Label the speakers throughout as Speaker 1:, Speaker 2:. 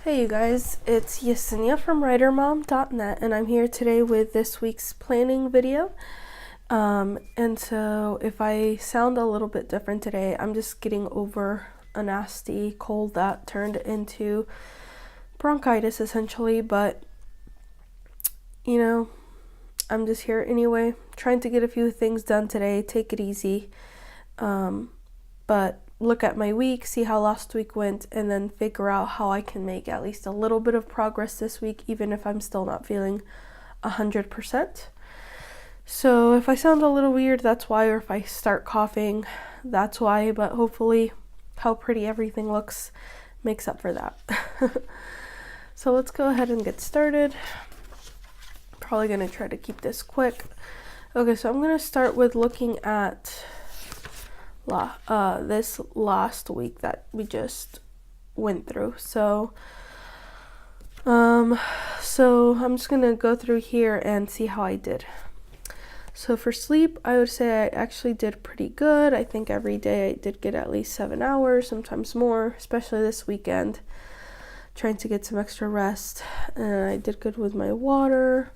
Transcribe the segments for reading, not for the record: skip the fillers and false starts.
Speaker 1: Hey you guys, it's Yesenia from writermom.net and I'm here today with this week's planning video. And so if I sound a little bit different today, I'm just getting over a nasty cold that turned into bronchitis essentially, but you know, I'm just here anyway, trying to get a few things done today, take it easy, but look at my week, see how last week went, and then figure out how I can make at least a little bit of progress this week, even if I'm still not feeling 100%. So if I sound a little weird, that's why, or if I start coughing, that's why, but hopefully how pretty everything looks makes up for that. So let's go ahead and get started. Probably gonna try to keep this quick. Okay, so I'm gonna start with looking at this last week that we just went through. So I'm just gonna go through here and see how I did. So for sleep, I would say I actually did pretty good. I think every day I did get at least 7 hours, sometimes more, especially this weekend, trying to get some extra rest. And I did good with my water.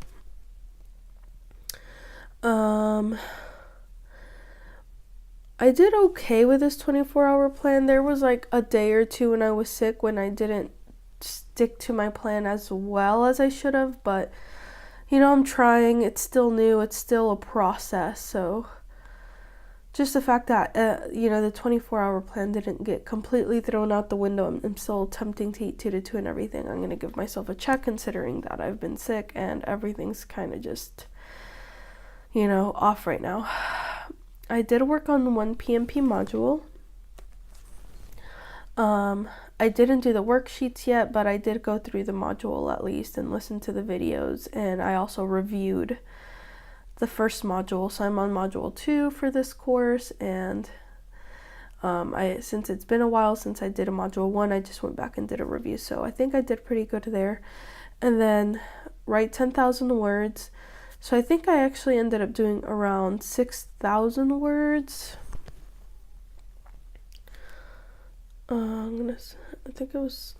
Speaker 1: I did okay with this 24-hour plan. There was like a day or two when I was sick when I didn't stick to my plan as well as I should have, but you know, I'm trying. It's still new. It's still a process. So just the fact that, you know, the 24-hour plan didn't get completely thrown out the window. I'm still attempting to eat 2 to 2 and everything. I'm going to give myself a check considering that I've been sick and everything's kind of just, you know, off right now. I did work on the 1 PMP module. I didn't do the worksheets yet, but I did go through the module at least and listen to the videos, and I also reviewed the first module. So I'm on module 2 for this course, and since it's been a while since I did a module 1, I just went back and did a review. So I think I did pretty good there. And then write 10,000 words. So I think I actually ended up doing around 6,000 words. I think it was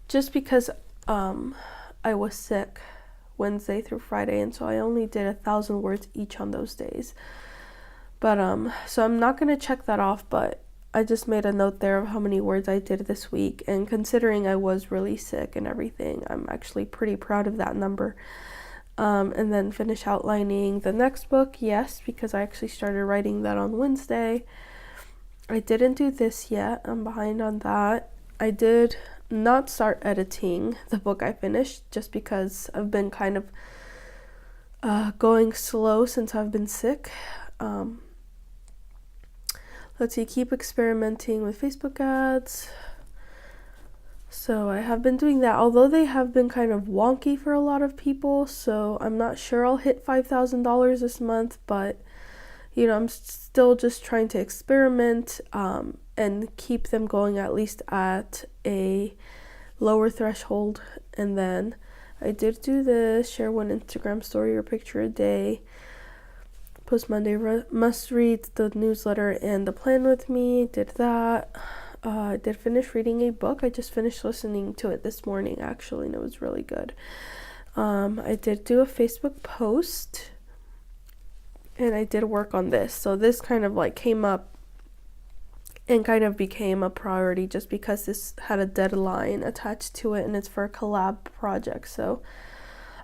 Speaker 1: just because I was sick Wednesday through Friday, and so I only did 1,000 words each on those days. But so I'm not gonna check that off, but I just made a note there of how many words I did this week, and considering I was really sick and everything, I'm actually pretty proud of that number. And then finish outlining the next book, yes, because I actually started writing that on Wednesday. I didn't do this yet. I'm behind on that. I did not start editing the book I finished just because I've been kind of going slow since I've been sick. Let's see, keep experimenting with Facebook ads. So I have been doing that, although they have been kind of wonky for a lot of people, so I'm not sure I'll hit $5,000 this month, but you know, I'm still just trying to experiment and keep them going at least at a lower threshold. And then I did do this, share 1 Instagram story or picture a day, post Monday must read the newsletter and the plan with me, did that. I did finish reading a book. I just finished listening to it this morning actually, and it was really good. I did do a Facebook post, and I did work on this. So this kind of like came up and kind of became a priority just because this had a deadline attached to it and it's for a collab project. So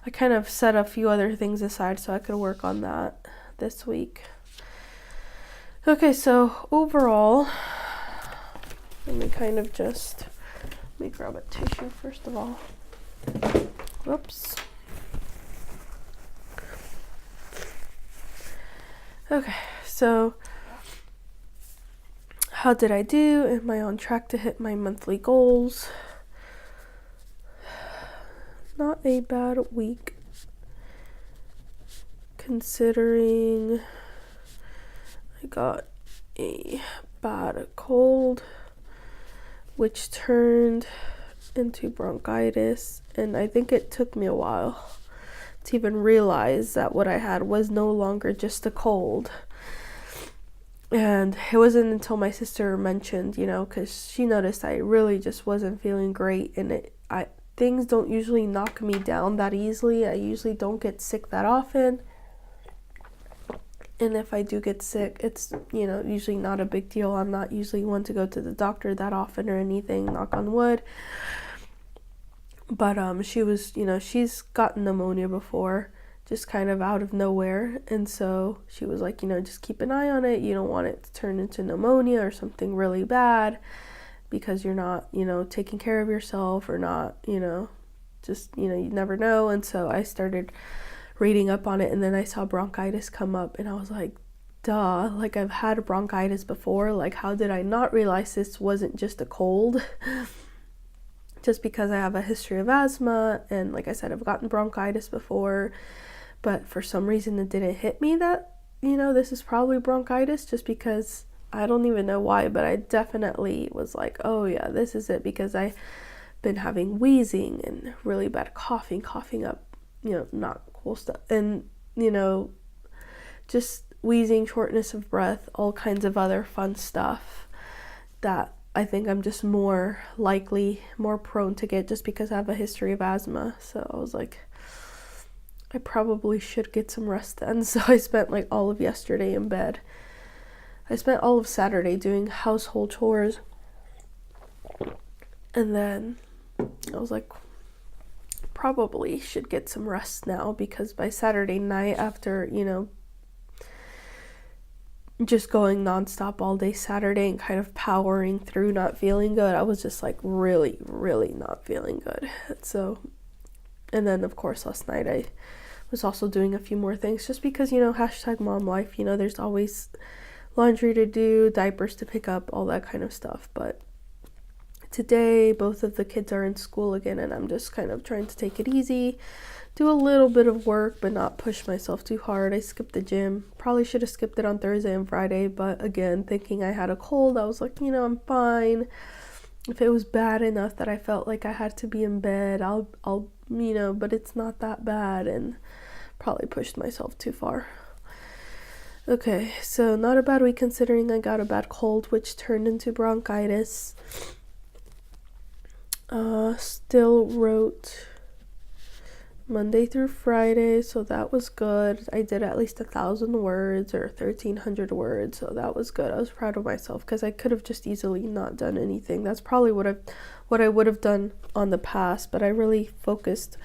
Speaker 1: I kind of set a few other things aside so I could work on that this week. Okay, so overall, let me grab a tissue first of all. Whoops. Okay, so how did I do? Am I on track to hit my monthly goals? Not a bad week, considering I got a bad cold, which turned into bronchitis, and I think it took me a while to even realize that what I had was no longer just a cold. And it wasn't until my sister mentioned, because she noticed I really just wasn't feeling great, and things don't usually knock me down that easily. I usually don't get sick that often. And if I do get sick, it's, usually not a big deal. I'm not usually one to go to the doctor that often or anything, knock on wood. But she was, she's gotten pneumonia before, just kind of out of nowhere. And so she was like, just keep an eye on it. You don't want it to turn into pneumonia or something really bad because you're not, taking care of yourself, or not, just, you never know. And so I started reading up on it, and then I saw bronchitis come up, and I was like, duh, like I've had bronchitis before. Like, how did I not realize this wasn't just a cold? Just because I have a history of asthma, and like I said, I've gotten bronchitis before, but for some reason it didn't hit me that, this is probably bronchitis, just because I don't even know why, but I definitely was like, oh yeah, this is it, because I've been having wheezing and really bad coughing up, not cool stuff, and, just wheezing, shortness of breath, all kinds of other fun stuff that I think I'm just more prone to get, just because I have a history of asthma. So I was like, I probably should get some rest then. So I spent like all of yesterday in bed. I spent all of Saturday doing household chores. And then I was like, probably should get some rest now, because by Saturday night, after, just going nonstop all day Saturday and kind of powering through not feeling good, I was just like really, really not feeling good. So, and then of course last night I was also doing a few more things, just because, #mom life, there's always laundry to do, diapers to pick up, all that kind of stuff. But today both of the kids are in school again, and I'm just kind of trying to take it easy, do a little bit of work, but not push myself too hard. I skipped the gym. Probably should have skipped it on Thursday and Friday, but again, thinking I had a cold, I was like, I'm fine. If it was bad enough that I felt like I had to be in bed, I'll but it's not that bad, and probably pushed myself too far. Okay, so not a bad week, considering I got a bad cold, which turned into bronchitis. Still wrote Monday through Friday, so that was good. I did at least 1,000 words or 1,300 words, so that was good. I was proud of myself, because I could have just easily not done anything. That's probably what I would have done on the past, but I really focused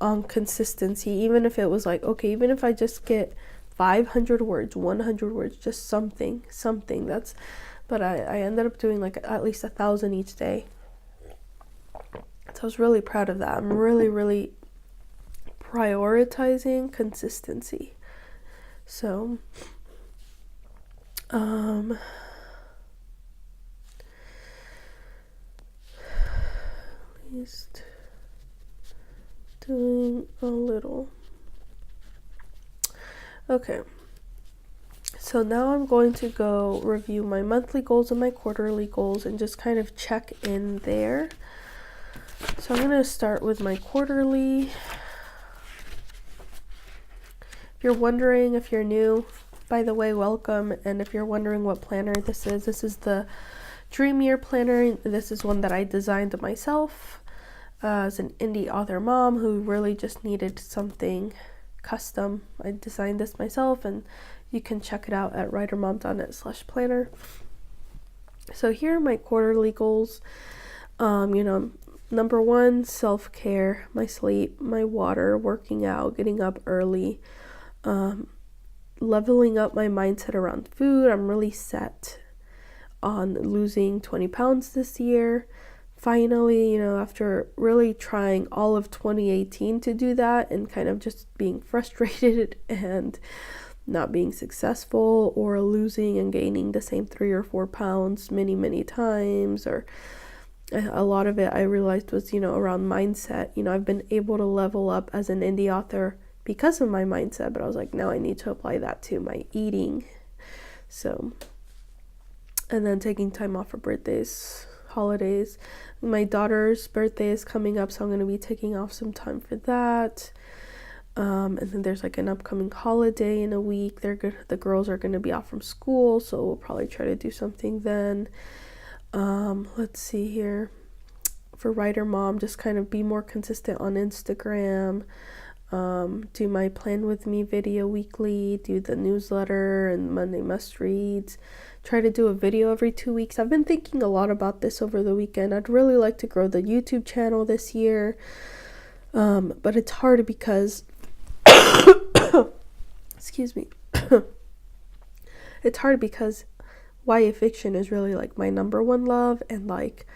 Speaker 1: on consistency. Even if it was like, okay, even if I just get 500 words, 100 words, just something, but I ended up doing like at least 1,000 each day. So I was really proud of that. I'm really, really prioritizing consistency. So at least doing a little. Okay, so now I'm going to go review my monthly goals and my quarterly goals, and just kind of check in there. So I'm going to start with my quarterly. If you're wondering, if you're new, by the way, welcome. And if you're wondering what planner this is the Dream Year Planner. This is one that I designed myself as an indie author mom who really just needed something custom. I designed this myself, and you can check it out at writermom.net/planner. So here are my quarterly goals. Number 1, self-care, my sleep, my water, working out, getting up early, leveling up my mindset around food. I'm really set on losing 20 pounds this year. Finally, after really trying all of 2018 to do that, and kind of just being frustrated and not being successful, or losing and gaining the same 3 or 4 pounds many times, or a lot of it I realized was, around mindset. I've been able to level up as an indie author because of my mindset, but I was like, now I need to apply that to my eating. So, and then taking time off for birthdays, holidays. My daughter's birthday is coming up, so I'm going to be taking off some time for that. And then there's like an upcoming holiday in a week. The girls are going to be out from school, so we'll probably try to do something then. Let's see here. For Writer Mom, just kind of be more consistent on Instagram. Do my Plan With Me video weekly, do the newsletter and Monday Must Reads. Try to do a video every 2 weeks. I've been thinking a lot about this over the weekend. I'd really like to grow the YouTube channel this year. But it's hard because excuse me. It's hard because YA fiction is really like my number one love and like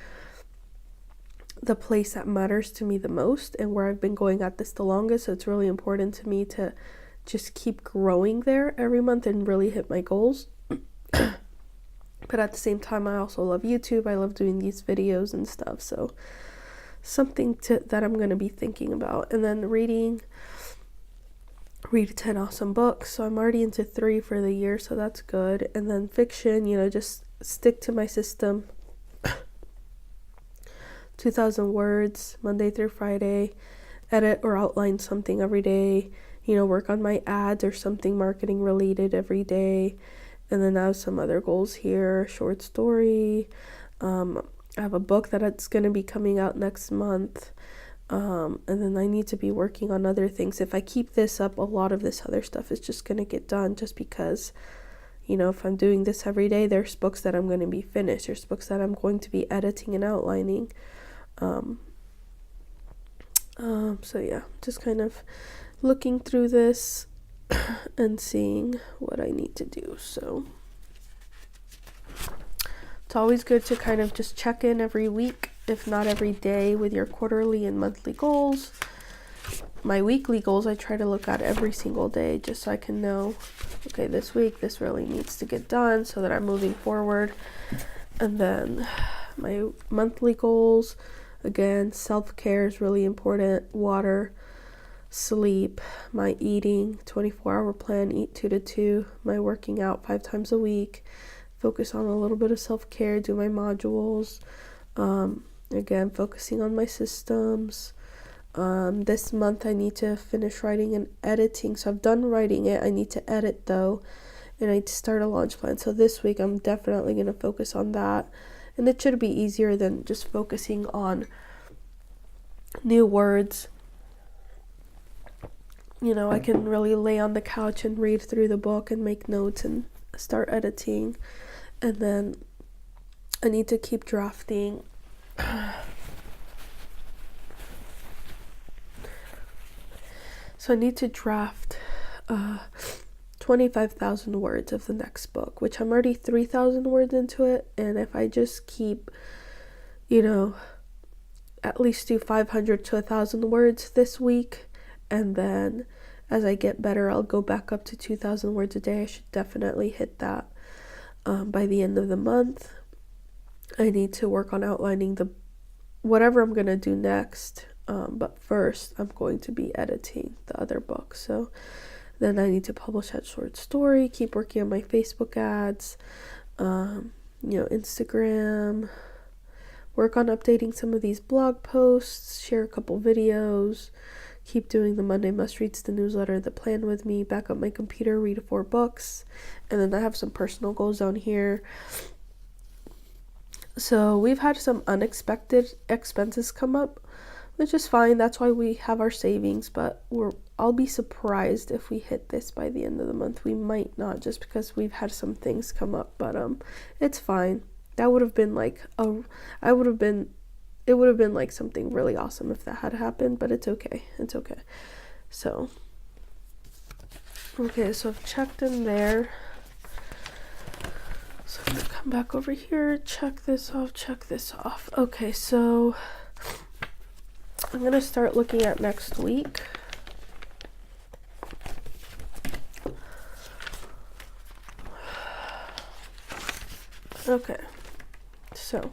Speaker 1: the place that matters to me the most and where I've been going at this the longest. So it's really important to me to just keep growing there every month and really hit my goals. But at the same time, I also love YouTube. I love doing these videos and stuff. So something that I'm going to be thinking about. And then read 10 awesome books. So I'm already into 3 for the year, so that's good. And then fiction, just stick to my system. 2,000 words Monday through Friday, edit or outline something every day, work on my ads or something marketing related every day. And then I have some other goals here, short story. I have a book that's going to be coming out next month. And then I need to be working on other things. If I keep this up, a lot of this other stuff is just going to get done just because, if I'm doing this every day, there's books that I'm going to be finished. There's books that I'm going to be editing and outlining. So yeah, just kind of looking through this and seeing what I need to do. So it's always good to kind of just check in every week, if not every day, with your quarterly and monthly goals. My weekly goals, I try to look at every single day just so I can know, okay, this week, this really needs to get done so that I'm moving forward. And then my monthly goals, again, self-care is really important. Water, sleep, my eating, 24-hour plan, eat 2 to 2, my working out 5 times a week, focus on a little bit of self-care, do my modules, again, focusing on my systems. This month I need to finish writing and editing, so I've done writing it. I need to edit though, and I need to start a launch plan. So this week I'm definitely going to focus on that, and it should be easier than just focusing on new words. I can really lay on the couch and read through the book and make notes and start editing. And then I need to keep drafting. So I need to draft 25,000 words of the next book, which I'm already 3,000 words into it. And if I just keep, at least do 500 to 1,000 words this week, and then as I get better, I'll go back up to 2,000 words a day. I should definitely hit that by the end of the month. I need to work on outlining whatever I'm going to do next. But first, I'm going to be editing the other book. So then I need to publish that short story, keep working on my Facebook ads, Instagram, work on updating some of these blog posts, share a couple videos, keep doing the Monday Must Reads, the newsletter, the Plan With Me, back up my computer, read 4 books. And then I have some personal goals down here. So we've had some unexpected expenses come up, which is fine. That's why we have our savings, but I'll be surprised if we hit this by the end of the month. We might not, just because we've had some things come up, but it's fine. That would have been it would have been like something really awesome if that had happened, but it's okay. It's okay. So I've checked in there. So I'm gonna come back over here, check this off. Okay, so I'm going to start looking at next week. Okay, so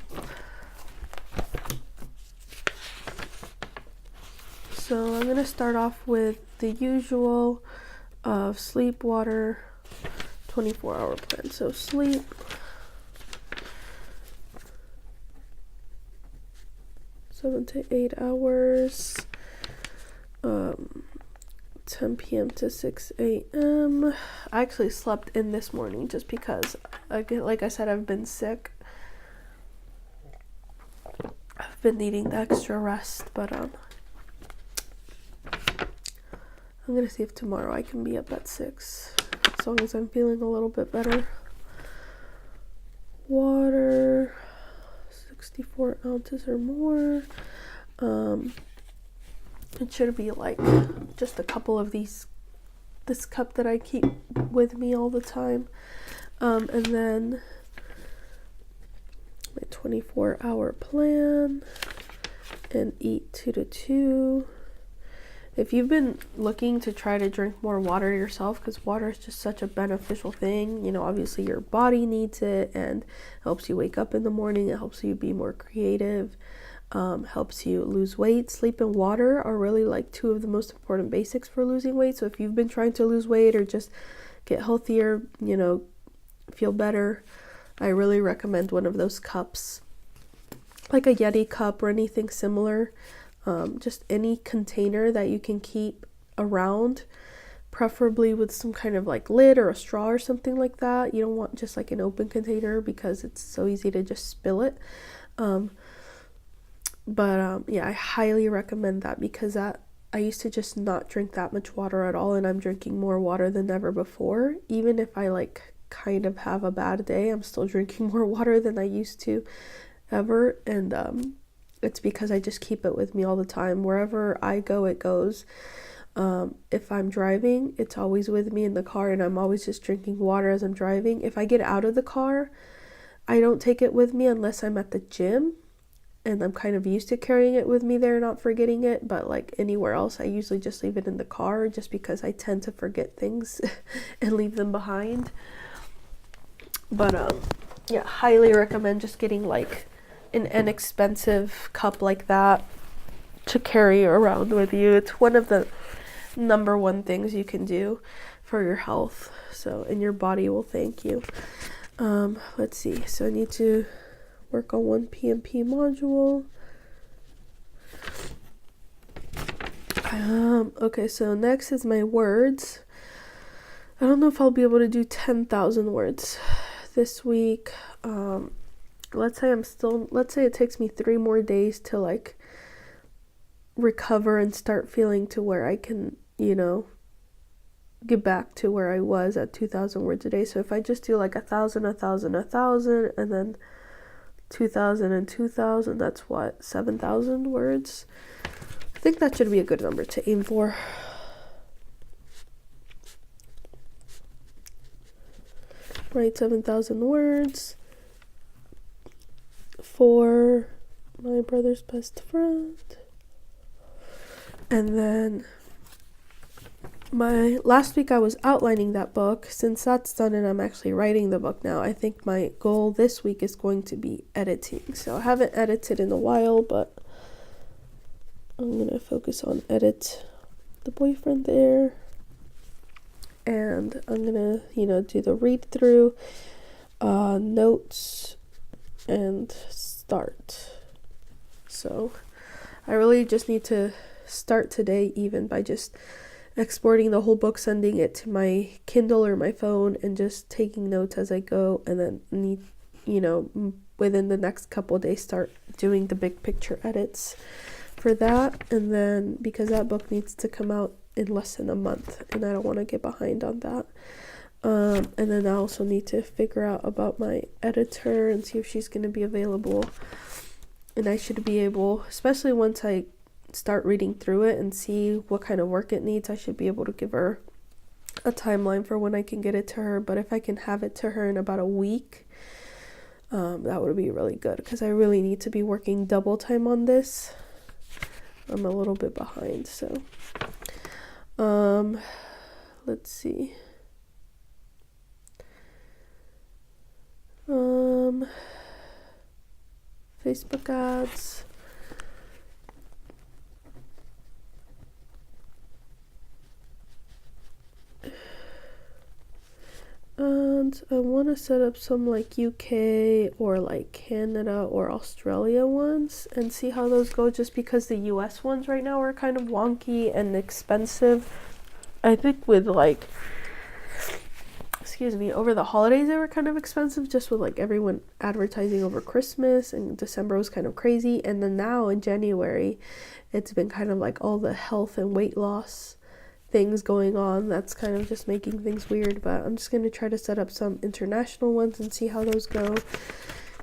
Speaker 1: I'm going to start off with the usual of sleep, water, 24-hour plan. So sleep, (7 to 8 hours). 10 p.m. to 6 a.m. I actually slept in this morning just because, like I said, I've been sick. I've been needing the extra rest, but I'm gonna see if tomorrow I can be up at 6, as long as I'm feeling a little bit better. Water, 64 ounces or more. It should be like just a couple of this cup that I keep with me all the time. And then my 24-hour plan, and eat 2 to 2. If you've been looking to try to drink more water yourself, because water is just such a beneficial thing, you know, obviously your body needs it and helps you wake up in the morning, it helps you be more creative, helps you lose weight. Sleep and water are really like 2 of the most important basics for losing weight. So if you've been trying to lose weight or just get healthier, you know, feel better, I really recommend one of those cups, like a Yeti cup or anything similar. Just any container that you can keep around, preferably with some kind of like lid or a straw or something like that. You don't want just like an open container because it's so easy to just spill it. Yeah, I highly recommend that, because I used to just not drink that much water at all, and I'm drinking more water than ever before. Even if I like kind of have a bad day, I'm still drinking more water than I used to ever. And it's because I just keep it with me all the time. Wherever I go, it goes. If I'm driving, it's always with me in the car, and I'm always just drinking water as I'm driving. If I get out of the car, I don't take it with me unless I'm at the gym, and I'm kind of used to carrying it with me there, not forgetting it. But like anywhere else, I usually just leave it in the car, just because I tend to forget things and leave them behind. But yeah, highly recommend just getting like an inexpensive cup like that to carry around with you. It's one of the number one things you can do for your health, so, and your body will thank you. Let's see, so I need to work on one PMP module. Okay, so next is my words. I don't know if I'll be able to do 10,000 words this week. Let's say it takes me 3 more days to like recover and start feeling to where I can, you know, get back to where I was at 2,000 words a day. So if I just do like 1,000, 1,000, 1,000, and then 2,000 and 2,000, that's what, 7,000 words. I think that should be a good number to aim for. Write 7,000 words for my brother's best friend. And then last week I was outlining that book. Since that's done and I'm actually writing the book now, I think my goal this week is going to be editing. So I haven't edited in a while, but I'm going to focus on edit the boyfriend there. And I'm going to, you know, do the read through, notes, and start. So I really just need to start today, even by just exporting the whole book, sending it to my Kindle or my phone, and just taking notes as I go, and then within the next couple of days start doing the big picture edits for that. And then, because that book needs to come out in less than a month, and I don't want to get behind on that. And then I also need to figure out about my editor and see if she's going to be available. And I should be able, especially once I start reading through it and see what kind of work it needs, I should be able to give her a timeline for when I can get it to her. But if I can have it to her in about a week, that would be really good, because I really need to be working double time on this. I'm a little bit behind, so let's see. Facebook ads. And I want to set up some like UK or like Canada or Australia ones and see how those go, just because the US ones right now are kind of wonky and expensive. I think with like, excuse me, over the holidays they were kind of expensive, just with like everyone advertising over Christmas, and December was kind of crazy. And then now in January, it's been kind of like all the health and weight loss things going on. That's kind of just making things weird, but I'm just going to try to set up some international ones and see how those go.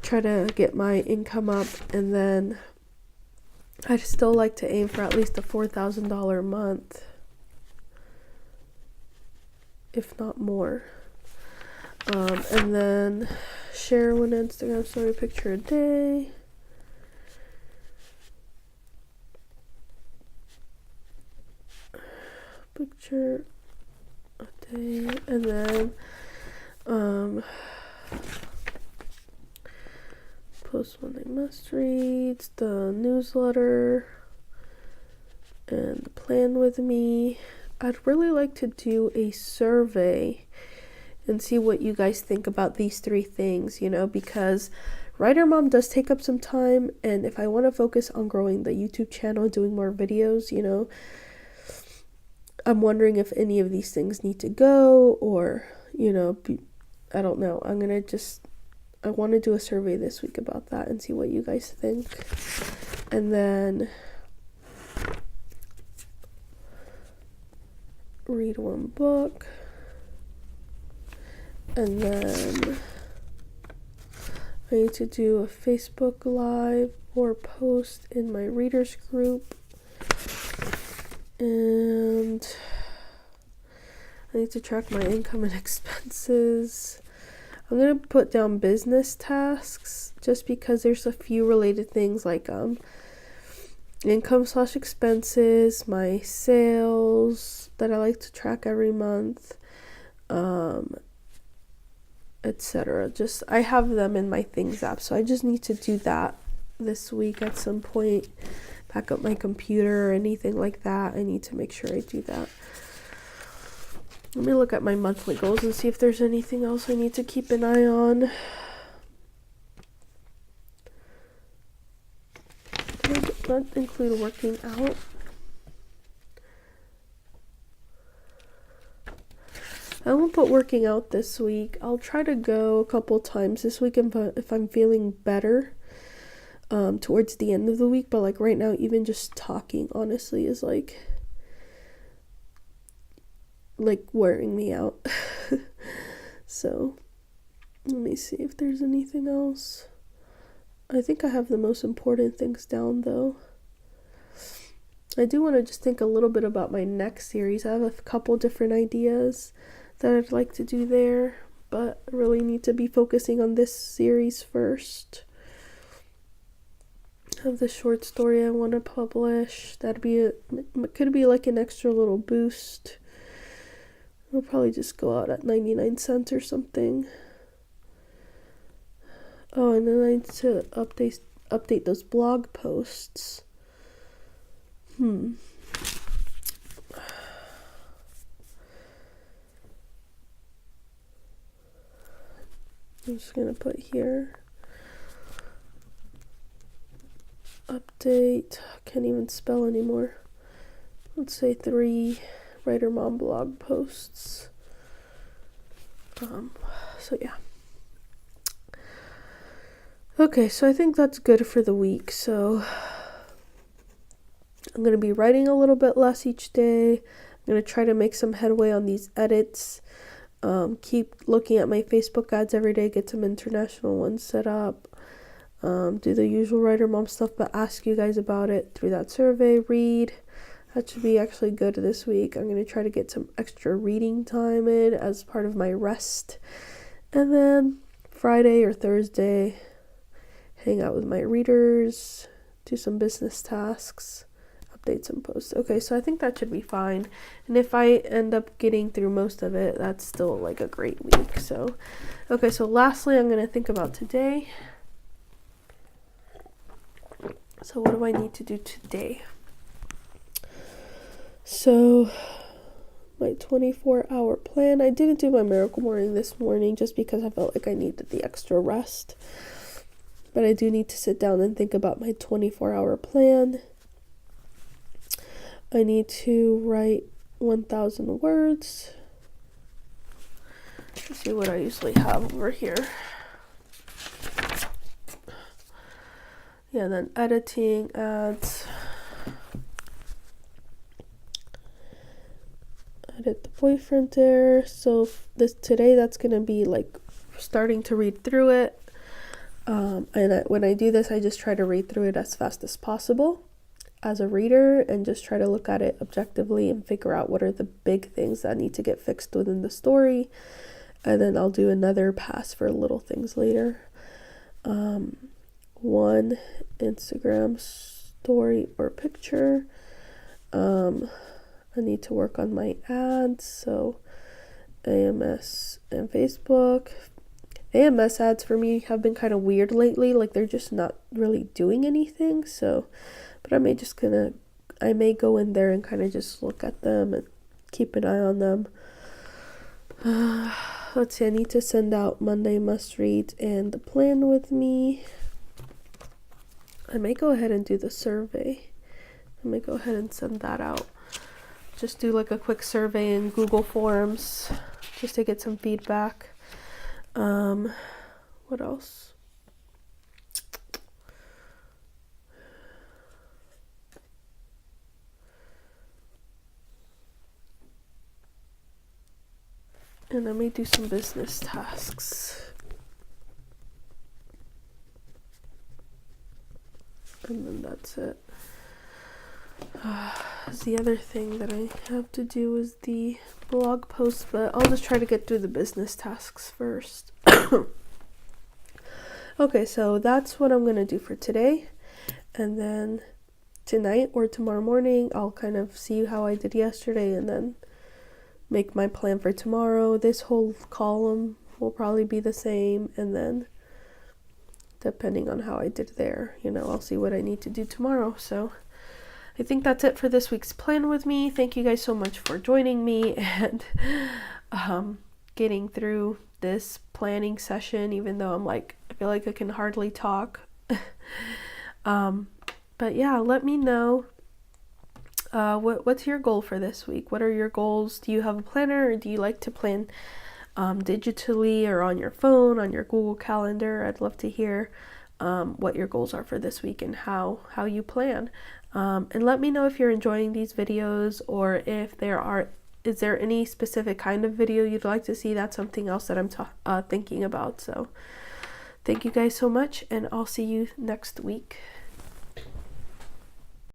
Speaker 1: Try to get my income up, and then I'd still like to aim for at least a $4,000 a month, if not more. And then share one Instagram story picture a day. Picture a day, and then post one they must read, the newsletter, and the plan with me. I'd really like to do a survey and see what you guys think about these 3 things, you know, because Writer Mom does take up some time, and if I want to focus on growing the YouTube channel, doing more videos, you know, I'm wondering if any of these things need to go, or, you know, I don't know. I want to do a survey this week about that and see what you guys think. And then read one book. And then I need to do a Facebook Live or post in my readers group. And I need to track my income and expenses. I'm going to put down business tasks just because there's a few related things like income/expenses, my sales that I like to track every month, etc. Just I have them in my Things app, so I just need to do that this week at some point. Back up my computer or anything like that. I need to make sure I do that. Let me look at my monthly goals and see if there's anything else I need to keep an eye on. Did that include working out? I won't put working out this week. I'll try to go a couple times this week if I'm feeling better towards the end of the week. But like right now, even just talking honestly is like wearing me out. So let me see if there's anything else. I think I have the most important things down though. I do want to just think a little bit about my next series. I have a couple different ideas that I'd like to do there, but I really need to be focusing on this series first. I have the short story I want to publish. Could be like an extra little boost. It'll probably just go out at 99 cents or something. Oh, and then I need to update those blog posts. I'm just gonna put here update. Can't even spell anymore. Let's say 3 Writer Mom blog posts. So yeah. Okay, so I think that's good for the week. So I'm going to be writing a little bit less each day. I'm going to try to make some headway on these edits. Keep looking at my Facebook ads every day, get some international ones set up. Do the usual Writer Mom stuff, but ask you guys about it through that survey. Read. That should be actually good this week. I'm going to try to get some extra reading time in as part of my rest. And then Friday or Thursday, hang out with my readers, do some business tasks, update some posts. Okay, so I think that should be fine. And if I end up getting through most of it, that's still like a great week. So, okay, so lastly, I'm going to think about today. So what do I need to do today? So my 24-hour plan. I didn't do my miracle morning this morning just because I felt like I needed the extra rest. But I do need to sit down and think about my 24-hour plan. I need to write 1,000 words. Let's see what I usually have over here. Yeah, then editing, ads. Edit the boyfriend there. So today that's gonna be like starting to read through it. When I do this, I just try to read through it as fast as possible as a reader and just try to look at it objectively and figure out what are the big things that need to get fixed within the story. And then I'll do another pass for little things later. One Instagram story or picture. I need to work on my ads, so AMS and Facebook. AMS ads for me have been kind of weird lately, like they're just not really doing anything, so, but I may go in there and kind of just look at them and keep an eye on them. Let's see, I need to send out Monday must read and the plan with me. I may go ahead and do the survey. I may go ahead and send that out. Just do like a quick survey in Google Forms just to get some feedback. What else? And I may do some business tasks. And then that's it. The other thing that I have to do is the blog post, but I'll just try to get through the business tasks first. Okay, so that's what I'm going to do for today. And then tonight or tomorrow morning, I'll kind of see how I did yesterday and then make my plan for tomorrow. This whole column will probably be the same, and then depending on how I did there, I'll see what I need to do tomorrow. So I think that's it for this week's plan with me. Thank you guys so much for joining me and getting through this planning session, even though I feel like I can hardly talk. But yeah, let me know what's your goal for this week. What are your goals? Do you have a planner, or do you like to plan digitally or on your phone, on your Google Calendar? I'd love to hear what your goals are for this week and how you plan. And let me know if you're enjoying these videos, or if is there any specific kind of video you'd like to see. That's something else that I'm thinking about. So thank you guys so much, and I'll see you next week.